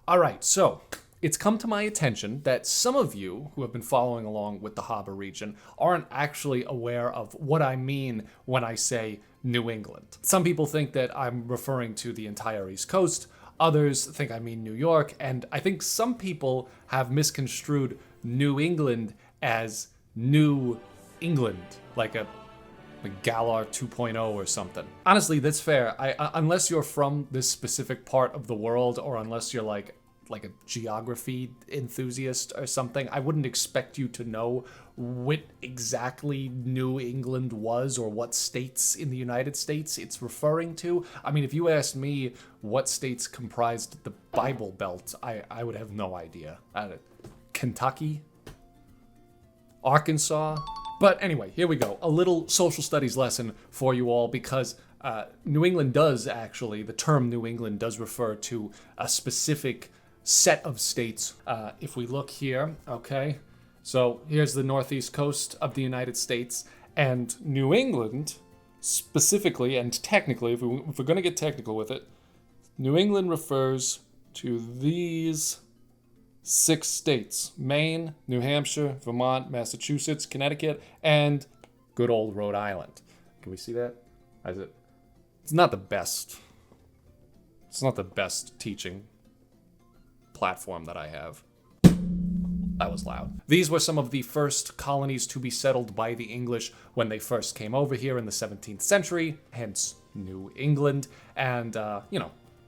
Alright, so it's come to my attention that some of you who have been following along with the Harbor region aren't actually aware of what I mean when I say New England. Some people think that I'm referring to the entire East Coast, others think I mean New York, and I think some people have misconstrued New England as New England, like a Galar 2.0 or something. Honestly, that's fair. Unless you're from this specific part of the world, or unless you're like a geography enthusiast or something, I wouldn't expect you to know what exactly New England was or what states in the United States it's referring to. I mean, if you asked me what states comprised the Bible Belt, I would have no idea. Kentucky? Arkansas? But anyway, here we go. A little social studies lesson for you all, because New England does actually, the term New England does refer to a specific set of states. If we look here, okay, so here's the northeast coast of the United States, and New England specifically and technically, if we're going to get technical with it, New England refers to these 6 states: Maine, New Hampshire, Vermont, Massachusetts, Connecticut, and good old Rhode Island. Can we see that? It's not the best. It's not the best teaching platform that I have. That was loud. These were some of the first colonies to be settled by the English when they first came over here in the 17th century, hence New England, and,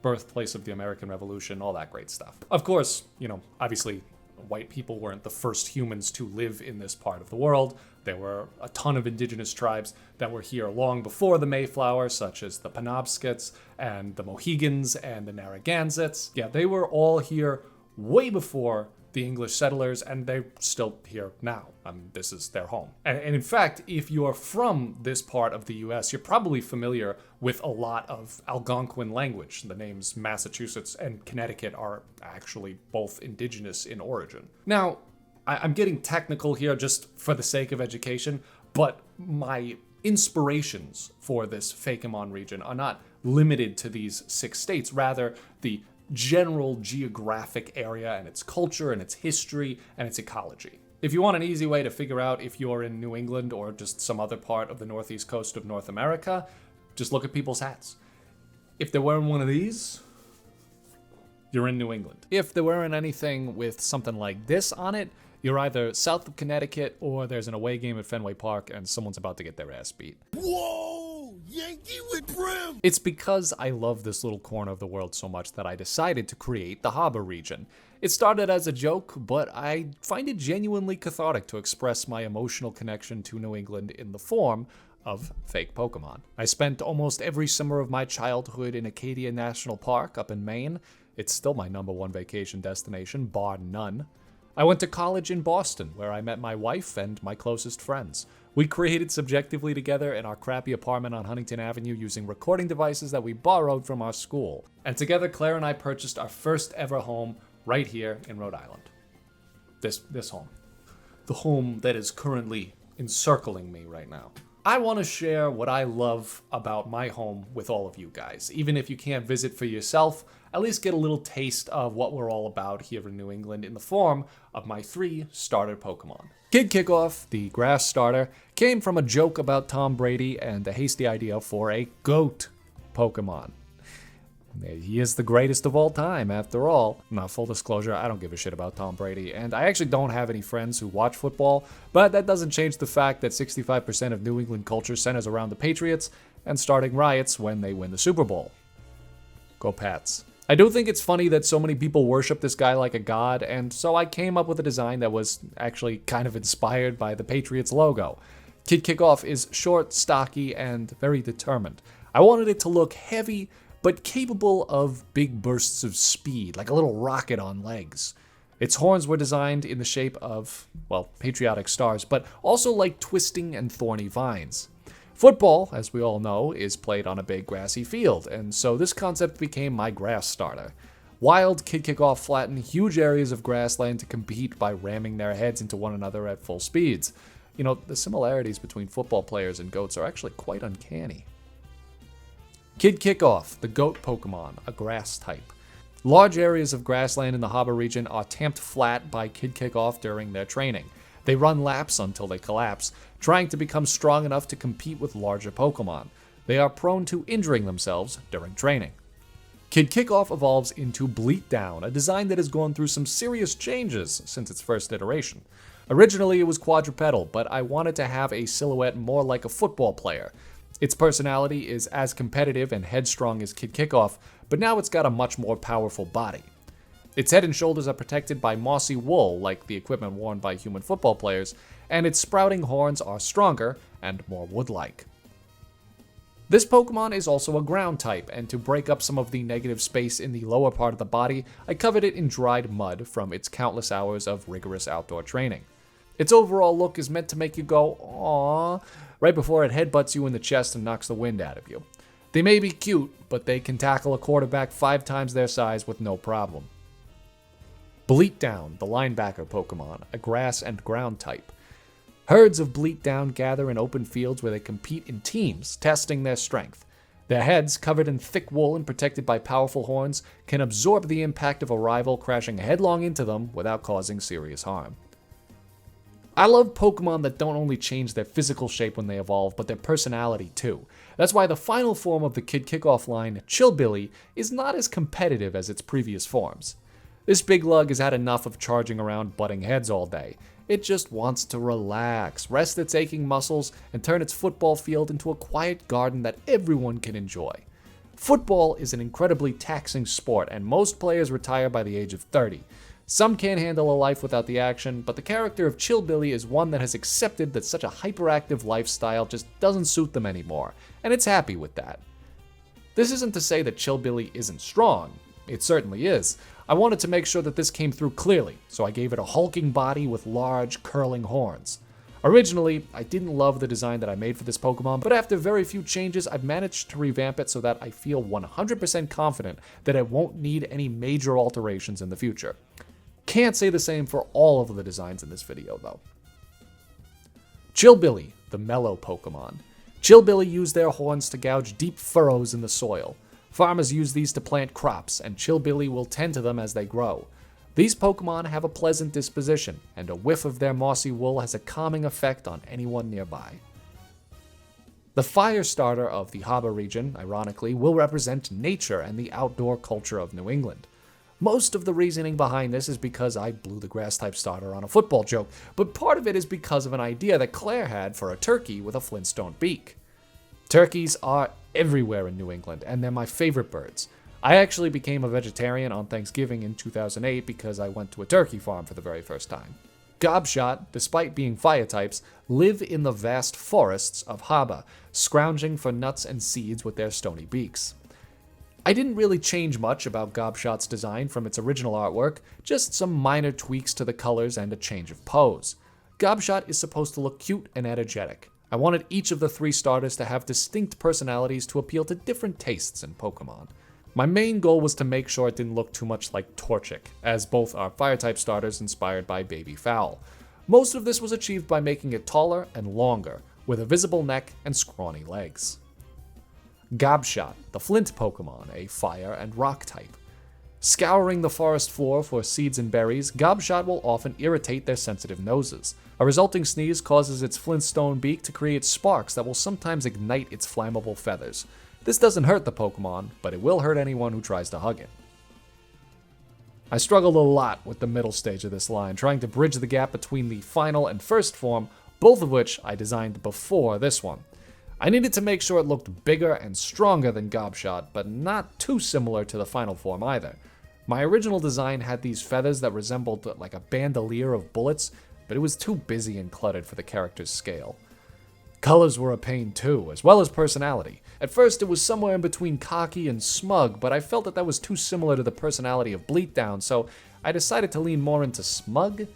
birthplace of the American Revolution, all that great stuff. Of course, obviously, white people weren't the first humans to live in this part of the world. There were a ton of indigenous tribes that were here long before the Mayflower, such as the Penobscots and the Mohegans and the Narragansetts. Yeah, they were all here way before the English settlers, and they're still here now. This is their home. And in fact, if you're from this part of the US, you're probably familiar with a lot of Algonquin language. The names Massachusetts and Connecticut are actually both indigenous in origin. Now, I'm getting technical here just for the sake of education, but my inspirations for this Fakemon region are not limited to these 6 states. Rather, the general geographic area and its culture and its history and its ecology. If you want an easy way to figure out if you're in New England or just some other part of the northeast coast of North America, just look at people's hats. If they're wearing one of these, you're in New England. If they're wearing anything with something like this on it, you're either south of Connecticut or there's an away game at Fenway Park and someone's about to get their ass beat. Whoa! Yankee with brim! It's because I love this little corner of the world so much that I decided to create the Harbor region. It started as a joke, but I find it genuinely cathartic to express my emotional connection to New England in the form of fake Pokemon. I spent almost every summer of my childhood in Acadia National Park up in Maine. It's still my #1 vacation destination, bar none. I went to college in Boston, where I met my wife and my closest friends. We created subjectively together in our crappy apartment on Huntington Avenue using recording devices that we borrowed from our school. And together, Claire and I purchased our first ever home right here in Rhode Island. This home. The home that is currently encircling me right now. I want to share what I love about my home with all of you guys. Even if you can't visit for yourself, at least get a little taste of what we're all about here in New England in the form of my 3 starter Pokemon. Kidkickoff, the grass starter, came from a joke about Tom Brady and a hasty idea for a GOAT Pokemon. He is the greatest of all time, after all. Now, full disclosure, I don't give a shit about Tom Brady, and I actually don't have any friends who watch football, but that doesn't change the fact that 65% of New England culture centers around the Patriots and starting riots when they win the Super Bowl. Go Pats. I do think it's funny that so many people worship this guy like a god, and so I came up with a design that was actually kind of inspired by the Patriots logo. Kidkickoff is short, stocky, and very determined. I wanted it to look heavy, but capable of big bursts of speed, like a little rocket on legs. Its horns were designed in the shape of, patriotic stars, but also like twisting and thorny vines. Football, as we all know, is played on a big grassy field, and so this concept became my grass starter. Wild Kidkickoff flatten huge areas of grassland to compete by ramming their heads into one another at full speeds. The similarities between football players and goats are actually quite uncanny. Kidkickoff, the goat Pokemon, a grass type. Large areas of grassland in the harbor region are tamped flat by Kidkickoff during their training. They run laps until they collapse, trying to become strong enough to compete with larger Pokemon. They are prone to injuring themselves during training. Kidkickoff evolves into Bleatdown, a design that has gone through some serious changes since its first iteration. Originally, it was quadrupedal, but I wanted to have a silhouette more like a football player. Its personality is as competitive and headstrong as Kidkickoff, but now it's got a much more powerful body. Its head and shoulders are protected by mossy wool, like the equipment worn by human football players, and its sprouting horns are stronger and more wood-like. This Pokemon is also a ground type, and to break up some of the negative space in the lower part of the body, I covered it in dried mud from its countless hours of rigorous outdoor training. Its overall look is meant to make you go, aww, right before it headbutts you in the chest and knocks the wind out of you. They may be cute, but they can tackle a quarterback 5 times their size with no problem. Bleatdown, the linebacker Pokemon, a grass and ground type. Herds of Bleatdown gather in open fields where they compete in teams, testing their strength. Their heads, covered in thick wool and protected by powerful horns, can absorb the impact of a rival crashing headlong into them without causing serious harm. I love Pokemon that don't only change their physical shape when they evolve, but their personality too. That's why the final form of the Kidkickoff line, Chillbilly, is not as competitive as its previous forms. This big lug has had enough of charging around butting heads all day. It just wants to relax, rest its aching muscles, and turn its football field into a quiet garden that everyone can enjoy. Football is an incredibly taxing sport, and most players retire by the age of 30. Some can't handle a life without the action, but the character of Chillbilly is one that has accepted that such a hyperactive lifestyle just doesn't suit them anymore, and it's happy with that. This isn't to say that Chillbilly isn't strong. It certainly is. I wanted to make sure that this came through clearly, so I gave it a hulking body with large, curling horns. Originally, I didn't love the design that I made for this Pokemon, but after very few changes, I've managed to revamp it so that I feel 100% confident that it won't need any major alterations in the future. Can't say the same for all of the designs in this video, though. Chillbilly, the mellow Pokemon. Chillbilly use their horns to gouge deep furrows in the soil. Farmers use these to plant crops, and Chillbilly will tend to them as they grow. These Pokemon have a pleasant disposition, and a whiff of their mossy wool has a calming effect on anyone nearby. The fire starter of the harbor region, ironically, will represent nature and the outdoor culture of New England. Most of the reasoning behind this is because I blew the grass-type starter on a football joke, but part of it is because of an idea that Claire had for a turkey with a Flintstone beak. Turkeys are everywhere in New England, and they're my favorite birds. I actually became a vegetarian on Thanksgiving in 2008 because I went to a turkey farm for the very first time. Gobshot, despite being fire types, live in the vast forests of Haba, scrounging for nuts and seeds with their stony beaks. I didn't really change much about Gobshot's design from its original artwork, just some minor tweaks to the colors and a change of pose. Gobshot is supposed to look cute and energetic. I wanted each of the 3 starters to have distinct personalities to appeal to different tastes in Pokemon. My main goal was to make sure it didn't look too much like Torchic, as both are fire-type starters inspired by Baby Fowl. Most of this was achieved by making it taller and longer, with a visible neck and scrawny legs. Gobshot, the Flint Pokemon, a fire and rock type. Scouring the forest floor for seeds and berries, Gobshot will often irritate their sensitive noses. A resulting sneeze causes its Flintstone beak to create sparks that will sometimes ignite its flammable feathers. This doesn't hurt the Pokemon, but it will hurt anyone who tries to hug it. I struggled a lot with the middle stage of this line, trying to bridge the gap between the final and first form, both of which I designed before this one. I needed to make sure it looked bigger and stronger than Gobshot, but not too similar to the final form either. My original design had these feathers that resembled like a bandolier of bullets, but it was too busy and cluttered for the character's scale. Colors were a pain too, as well as personality. At first it was somewhere in between cocky and smug, but I felt that was too similar to the personality of Bleatdown, so I decided to lean more into smug.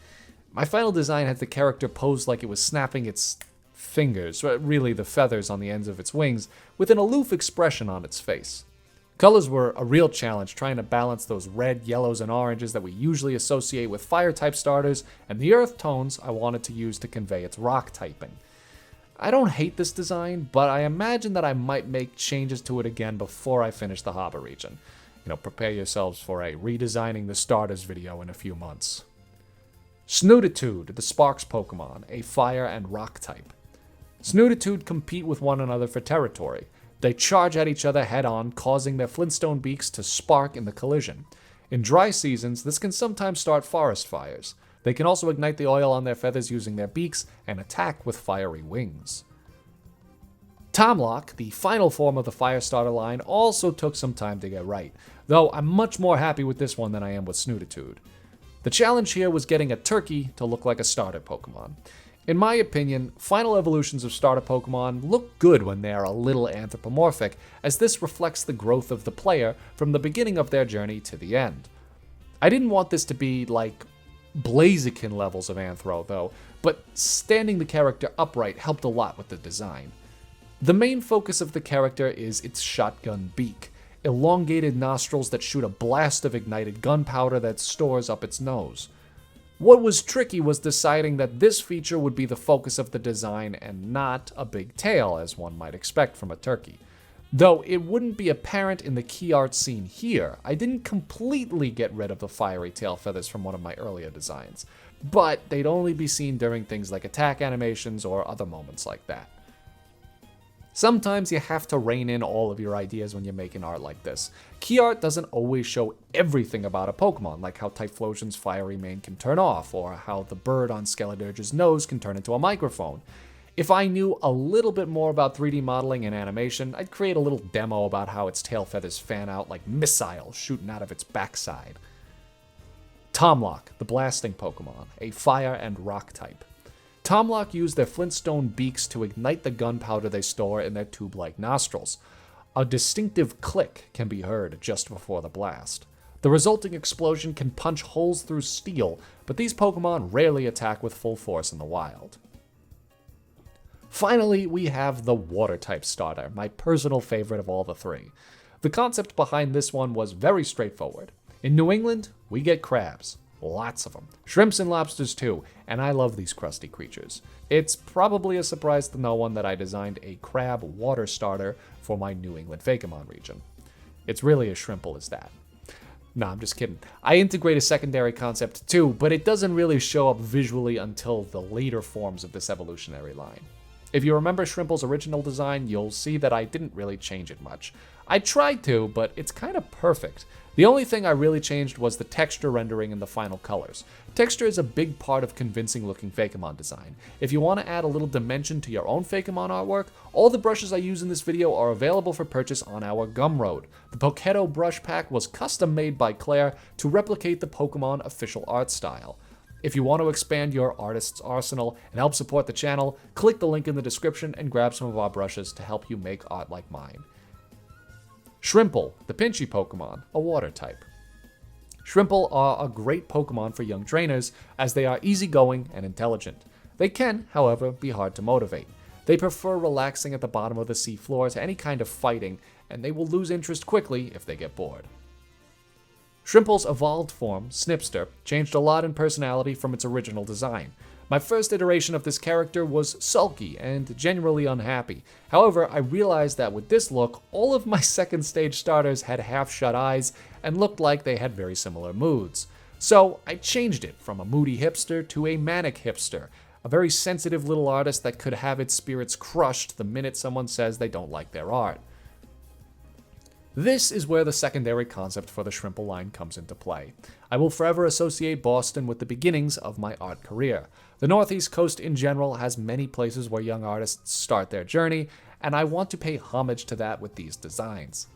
My final design had the character posed like it was snapping its fingers, really the feathers on the ends of its wings, with an aloof expression on its face. Colors were a real challenge, trying to balance those red, yellows, and oranges that we usually associate with fire-type starters, and the earth tones I wanted to use to convey its rock typing. I don't hate this design, but I imagine that I might make changes to it again before I finish the harbor region. prepare yourselves for a redesigning the starters video in a few months. Snooditood, the Sparks Pokemon, a fire and rock type. Snooditood compete with one another for territory. They charge at each other head-on, causing their Flintstone beaks to spark in the collision. In dry seasons, this can sometimes start forest fires. They can also ignite the oil on their feathers using their beaks and attack with fiery wings. Tomlock, the final form of the Firestarter line, also took some time to get right, though I'm much more happy with this one than I am with Snooditood. The challenge here was getting a turkey to look like a starter Pokemon. In my opinion, final evolutions of starter Pokemon look good when they are a little anthropomorphic, as this reflects the growth of the player from the beginning of their journey to the end. I didn't want this to be like Blaziken levels of Anthro, though, but standing the character upright helped a lot with the design. The main focus of the character is its shotgun beak, elongated nostrils that shoot a blast of ignited gunpowder that stores up its nose. What was tricky was deciding that this feature would be the focus of the design and not a big tail, as one might expect from a turkey. Though it wouldn't be apparent in the key art scene here, I didn't completely get rid of the fiery tail feathers from one of my earlier designs, but they'd only be seen during things like attack animations or other moments like that. Sometimes you have to rein in all of your ideas when you're making art like this. Key art doesn't always show everything about a Pokemon, like how Typhlosion's fiery mane can turn off, or how the bird on Skeledirge's nose can turn into a microphone. If I knew a little bit more about 3D modeling and animation, I'd create a little demo about how its tail feathers fan out like missiles shooting out of its backside. Tomlock, the blasting Pokemon, a fire and rock type. Tomlock use their Flintstone beaks to ignite the gunpowder they store in their tube-like nostrils. A distinctive click can be heard just before the blast. The resulting explosion can punch holes through steel, but these Pokemon rarely attack with full force in the wild. Finally, we have the Water-type starter, my personal favorite of all the three. The concept behind this one was very straightforward. In New England, we get crabs. Lots of them. Shrimps and lobsters too, and I love these crusty creatures. It's probably a surprise to no one that I designed a crab water starter for my New England Fakemon region. It's really as shrimple as that. No, I'm just kidding. I integrate a secondary concept too, but it doesn't really show up visually until the later forms of this evolutionary line. If you remember Shrimple's original design, you'll see that I didn't really change it much. I tried to, but it's kind of perfect. The only thing I really changed was the texture rendering and the final colors. Texture is a big part of convincing looking Fakemon design. If you want to add a little dimension to your own Fakemon artwork, all the brushes I use in this video are available for purchase on our Gumroad. The Poketo brush pack was custom made by Claire to replicate the Pokemon official art style. If you want to expand your artist's arsenal and help support the channel, click the link in the description and grab some of our brushes to help you make art like mine. Shrimple, the Pinchy Pokemon, a water type. Shrimple are a great Pokemon for young trainers, as they are easygoing and intelligent. They can, however, be hard to motivate. They prefer relaxing at the bottom of the sea floor to any kind of fighting, and they will lose interest quickly if they get bored. Shrimple's evolved form, Snipster, changed a lot in personality from its original design. My first iteration of this character was sulky and generally unhappy. However, I realized that with this look, all of my second stage starters had half-shut eyes and looked like they had very similar moods. So I changed it from a moody hipster to a manic hipster, a very sensitive little artist that could have its spirits crushed the minute someone says they don't like their art. This is where the secondary concept for the Shrimple line comes into play. I will forever associate Boston with the beginnings of my art career. The Northeast Coast in general has many places where young artists start their journey, and I want to pay homage to that with these designs.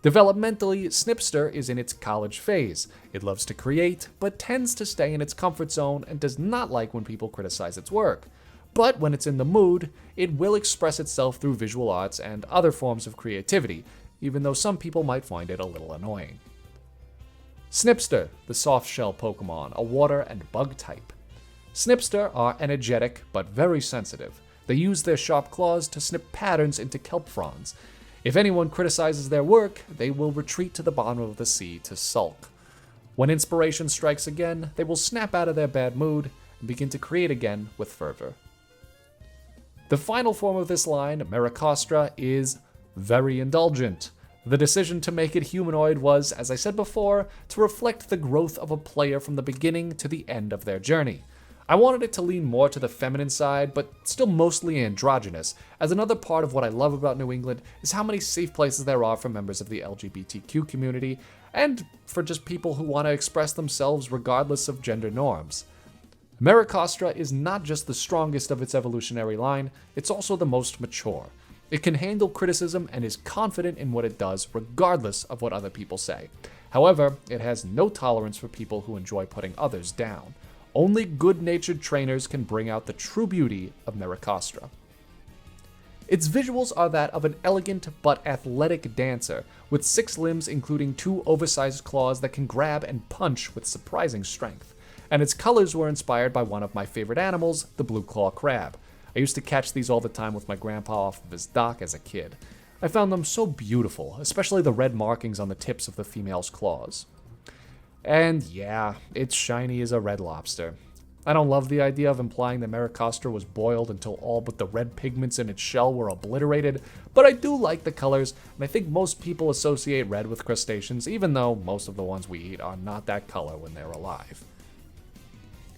Developmentally, Snipster is in its college phase. It loves to create, but tends to stay in its comfort zone and does not like when people criticize its work. But when it's in the mood, it will express itself through visual arts and other forms of creativity, even though some people might find it a little annoying. Snipster, the soft-shell Pokemon, a water and bug type. Snipster are energetic but very sensitive. They use their sharp claws to snip patterns into kelp fronds. If anyone criticizes their work, they will retreat to the bottom of the sea to sulk. When inspiration strikes again, they will snap out of their bad mood and begin to create again with fervor. The final form of this line, Meracostra, is very indulgent. The decision to make it humanoid was, as I said before, to reflect the growth of a player from the beginning to the end of their journey. I wanted it to lean more to the feminine side, but still mostly androgynous, as another part of what I love about New England is how many safe places there are for members of the LGBTQ community, and for just people who want to express themselves regardless of gender norms. Meracostra is not just the strongest of its evolutionary line, it's also the most mature. It can handle criticism and is confident in what it does, regardless of what other people say. However, it has no tolerance for people who enjoy putting others down. Only good-natured trainers can bring out the true beauty of Meracostra. Its visuals are that of an elegant but athletic dancer, with 6 limbs including 2 oversized claws that can grab and punch with surprising strength. And its colors were inspired by one of my favorite animals, the blue claw crab. I used to catch these all the time with my grandpa off of his dock as a kid. I found them so beautiful, especially the red markings on the tips of the female's claws. And yeah, it's shiny as a red lobster. I don't love the idea of implying that Meracostra was boiled until all but the red pigments in its shell were obliterated, but I do like the colors, and I think most people associate red with crustaceans, even though most of the ones we eat are not that color when they're alive.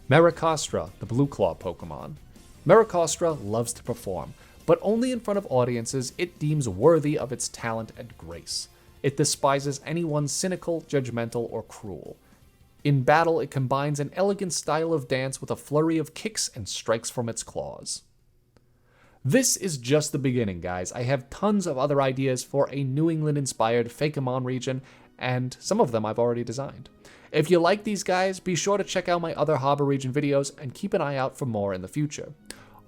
Meracostra, the blue claw Pokemon. Meracostra loves to perform, but only in front of audiences it deems worthy of its talent and grace. It despises anyone cynical, judgmental, or cruel. In battle, it combines an elegant style of dance with a flurry of kicks and strikes from its claws. This is just the beginning, guys. I have tons of other ideas for a New England-inspired Fakemon region, and some of them I've already designed. If you like these guys, be sure to check out my other Harbor region videos and keep an eye out for more in the future.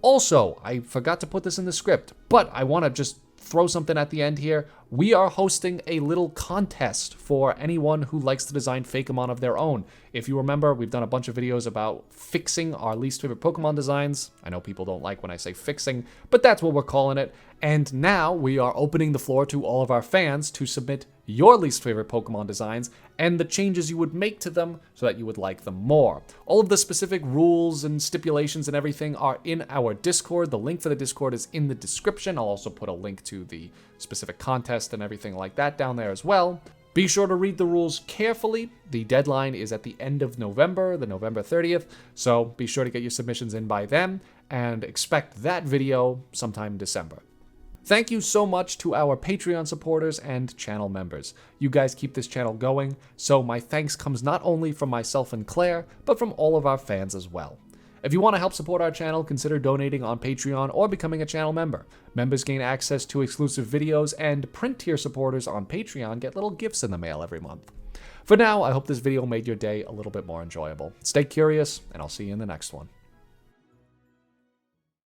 Also, I forgot to put this in the script, but I want to just throw something at the end here. We are hosting a little contest for anyone who likes to design Fakemon of their own. If you remember, we've done a bunch of videos about fixing our least favorite Pokemon designs. I know people don't like when I say fixing, but that's what we're calling it. And now we are opening the floor to all of our fans to submit your least favorite Pokemon designs and the changes you would make to them so that you would like them more. All of the specific rules and stipulations and everything are in our Discord. The link for the Discord is in the description. I'll also put a link to the specific contest and everything like that down there as well. Be sure to read the rules carefully. The deadline is at the end of November, the November 30th, so be sure to get your submissions in by then and expect that video sometime in December. Thank you so much to our Patreon supporters and channel members. You guys keep this channel going, so my thanks comes not only from myself and Claire, but from all of our fans as well. If you want to help support our channel, consider donating on Patreon or becoming a channel member. Members gain access to exclusive videos, and print tier supporters on Patreon get little gifts in the mail every month. For now, I hope this video made your day a little bit more enjoyable. Stay curious, and I'll see you in the next one.